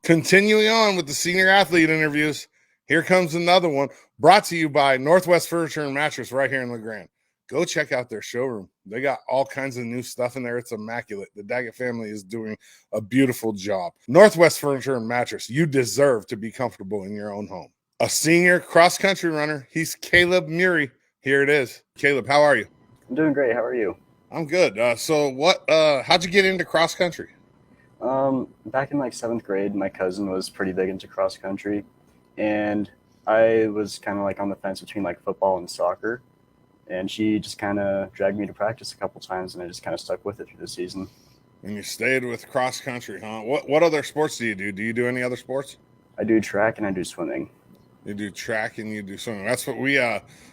Continuing on with the senior athlete interviews, here comes another one brought to you by Northwest Furniture and Mattress right here in LeGrand. Go check out their showroom. They got all kinds of new stuff in there. It's immaculate. The Daggett family is doing a beautiful job. Northwest Furniture and Mattress, you deserve to be comfortable in your own home. A senior cross-country runner, he's Caleb Murie. Here it is. Caleb, how are you? I'm doing great. How are you? I'm good. How'd you get into cross-country? Back in like seventh grade, my cousin was pretty big into cross country, and I was kind of like on the fence between like football and soccer, and she just kind of dragged me to practice a couple times, and I just kind of stuck with it through the season. And you stayed with cross-country, huh? What other sports do you do? Do you do any other sports? I do track and I do swimming. You do track and you do swimming. That's what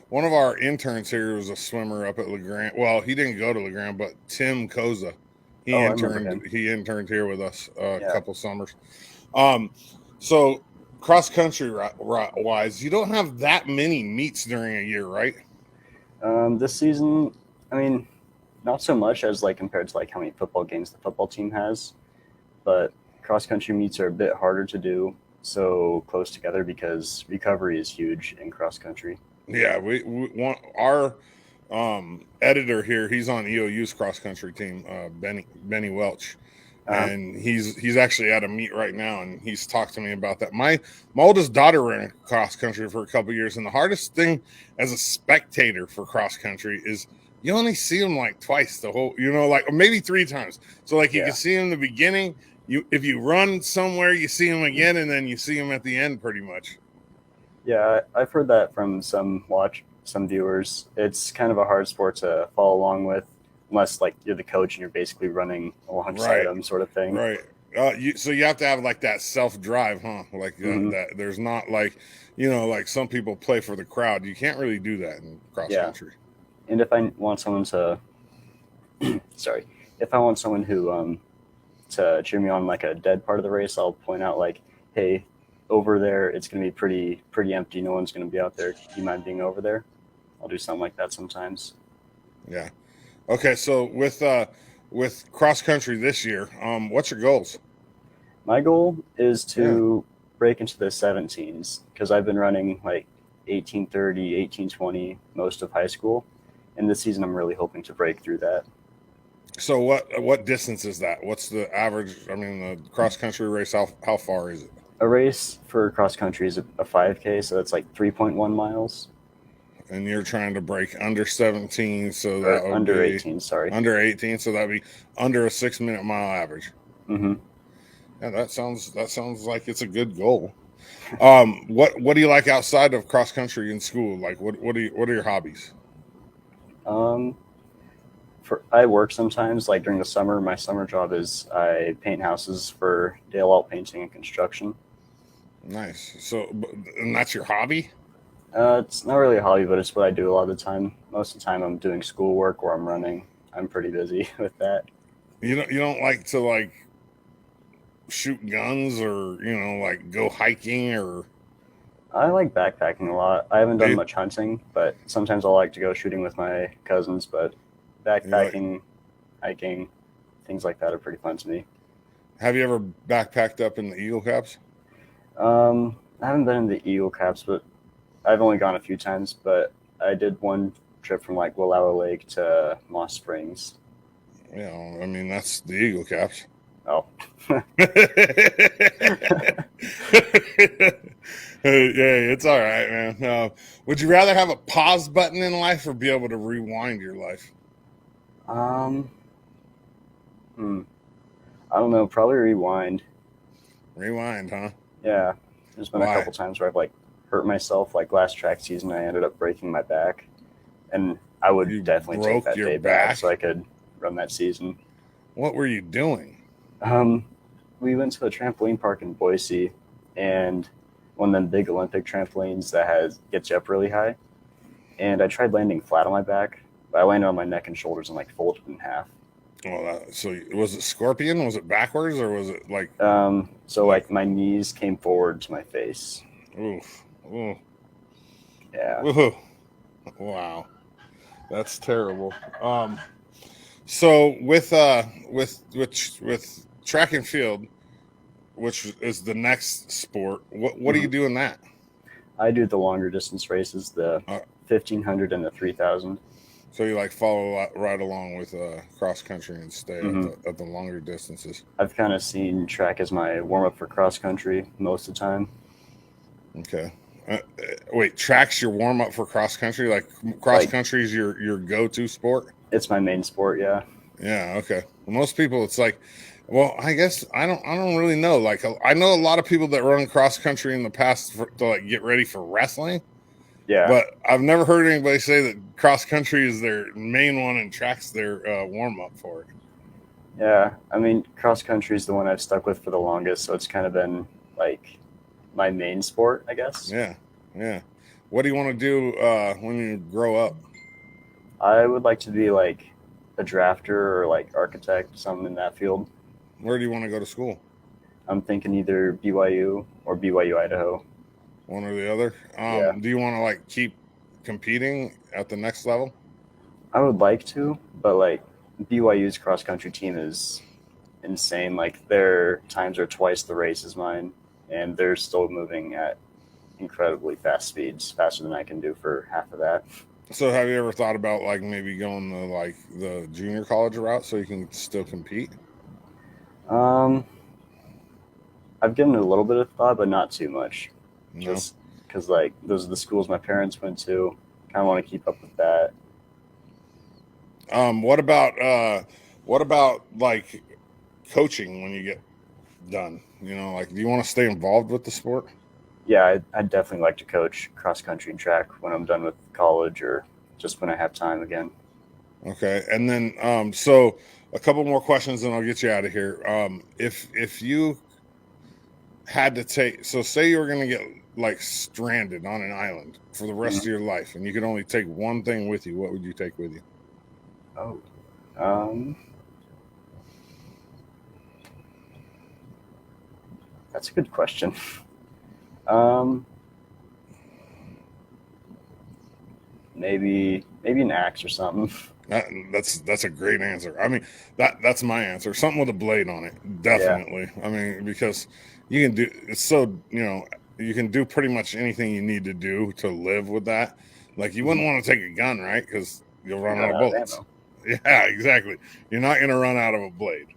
one of our interns here was a swimmer up at LeGrand. Well, he didn't go to LeGrand, but Tim Koza. He interned here with us a couple summers. So cross country wise, you don't have that many meets during a year, right? This season, I mean, not so much as like compared to like how many football games the football team has, but cross country meets are a bit harder to do so close together because recovery is huge in cross country. Yeah, we want our editor here. He's on EOU's cross country team, Benny Welch, and he's actually at a meet right now, and he's talked to me about that. My oldest daughter ran cross country for a couple of years, and the hardest thing as a spectator for cross country is you only see them like twice the whole, like maybe 3 times. So like you can see them in the beginning. If you run somewhere, you see them again, and then you see them at the end, pretty much. Yeah, I've heard that from some viewers. It's kind of a hard sport to follow along with, unless like you're the coach and you're basically running alongside them, sort of thing. Right. So you have to have like that self drive, huh? Like that. There's not like, like some people play for the crowd. You can't really do that in cross country. And if I want someone to, if I want someone who to cheer me on like a dead part of the race, I'll point out like, hey, over there it's going to be pretty empty. No one's going to be out there. Do you mind being over there? I'll do something like that sometimes. Yeah. Okay. So with cross country this year, what's your goals? My goal is to break into the 17s because I've been running like 1830, 1820 most of high school, and this season I'm really hoping to break through that. So what distance is that? What's the average? I mean, the cross country race, how far is it? A race for cross country is a 5K, so that's like 3.1 miles. And you're trying to break under 17, so that would under be 18. Sorry, under 18, so that'd be under a 6-minute mile average. Mm-hmm. Yeah, that sounds like it's a good goal. What do you like outside of cross country in school? Like, what are your hobbies? I work sometimes. Like during the summer, my summer job is I paint houses for Dale Alt Painting and Construction. Nice. So, and that's your hobby? It's not really a hobby, but it's what I do a lot of the time. Most of the time, I'm doing schoolwork or I'm running. I'm pretty busy with that. You don't like to like shoot guns or like go hiking or? I like backpacking a lot. I haven't done much hunting, but sometimes I'll like to go shooting with my cousins. But backpacking, hiking, things like that are pretty fun to me. Have you ever backpacked up in the Eagle Caps? I haven't been in the Eagle Caps, but I've only gone a few times. But I did one trip from like Wallowa Lake to Moss Springs. I mean, that's the Eagle Caps. Oh. Yeah, it's all right, man. Would you rather have a pause button in life or be able to rewind your life? I don't know. Probably rewind. Rewind, huh? Yeah. There's been a couple times where I've like hurt myself. Like last track season, I ended up breaking my back, and I would definitely take that day back so I could run that season. What were you doing? We went to a trampoline park in Boise, and one of them big Olympic trampolines that gets you up really high. And I tried landing flat on my back, but I landed on my neck and shoulders and like folded in half. Well, so was it scorpion? Was it backwards or was it like? So like my knees came forward to my face. Oof. Ooh. Yeah. Ooh. Wow. That's terrible. So with track and field, which is the next sport. What do you do in that? I do the longer distance races, the Uh, 1500 and the 3000. so you like follow right along with cross country and stay Mm-hmm. at the longer distances. I've kind of seen track as my warm up for cross country most of the time. Okay. Wait, track's your warm up for cross country? Like cross Like, country is your go to sport? it's my main sport, yeah. Yeah. Okay. Well, most people, it's like, well, I guess I don't really know. Like, I know a lot of people that run cross country in the past to like get ready for wrestling, Yeah. but I've never heard anybody say that cross country is their main one and track's their warm up for it. Yeah. I mean, cross country is the one I've stuck with for the longest, so it's kind of been like my main sport, I guess. Yeah. Yeah. What do you want to do when you grow up? I would like to be like a drafter or like architect, something in that field. Where do you want to go to school? I'm thinking either BYU or BYU Idaho. One or the other. Yeah. Do you want to like keep competing at the next level? I would like to, but like BYU's cross country team is insane. Like their times are twice the race as mine, and they're still moving at incredibly fast speeds, faster than I can do for half of that. So have you ever thought about like maybe going the like the junior college route so you can still compete? Um, I've given it a little bit of thought, but not too much. No. Just because like those are the schools my parents went to. Kind of want to keep up with that. What about like coaching when you get done? You know, like do you want to stay involved with the sport? Yeah, I'd definitely like to coach cross country and track when I'm done with college or just when I have time again. Okay. And then so a couple more questions and I'll get you out of here. If you had to take, so say you were going to get like stranded on an island for the rest of Mhm. your life and you could only take one thing with you, what would you take with you? Oh, um, that's a good question. Um, maybe an axe or something. That's a great answer. I mean, that's my answer. Something with a blade on it, Yeah, definitely. I mean, because you can do it's so you can do pretty much anything you need to do to live with that. Like you mhm. wouldn't want to take a gun, right? Because you'll You run out run of out of bullets. ammo. Yeah, exactly. You're not going to run out of a blade.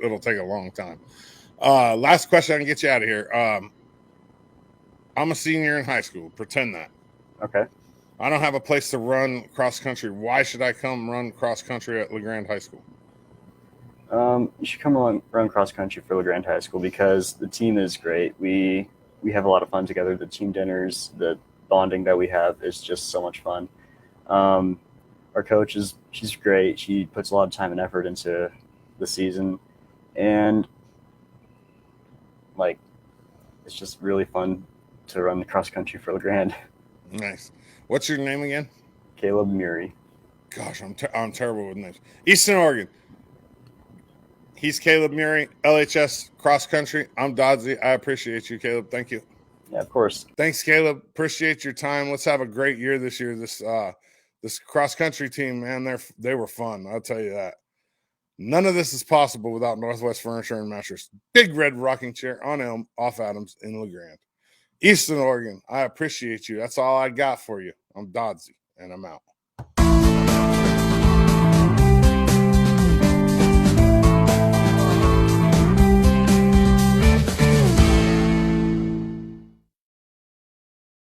It'll take a long time. Last question, I can get you out of here. I'm a senior in high school. Pretend that. Okay. I don't have a place to run cross country. Why should I come run cross country at LeGrand High School? You should come along run cross country for LeGrand High School because the team is great. We have a lot of fun together. The team dinners, the bonding that we have is just so much fun. Um, our coach is she's great. She puts a lot of time and effort into the season, and like it's just really fun to run the cross country for LeGrand. Nice. What's your name again? Caleb Murie. Gosh, I'm terrible with names. Eastern Oregon. He's Caleb Murie, LHS cross country. I'm Dodsey. I appreciate you, Caleb. Thank you. Yeah, of course. Thanks, Caleb. Appreciate your time. Let's have a great year this year. This cross country team, man, they were fun. I'll tell you that. None of this is possible without Northwest Furniture and Mattress. Big red rocking chair on Elm, off Adams in LeGrand. Eastern Oregon, I appreciate you. That's all I got for you. I'm Dodsey, and I'm out.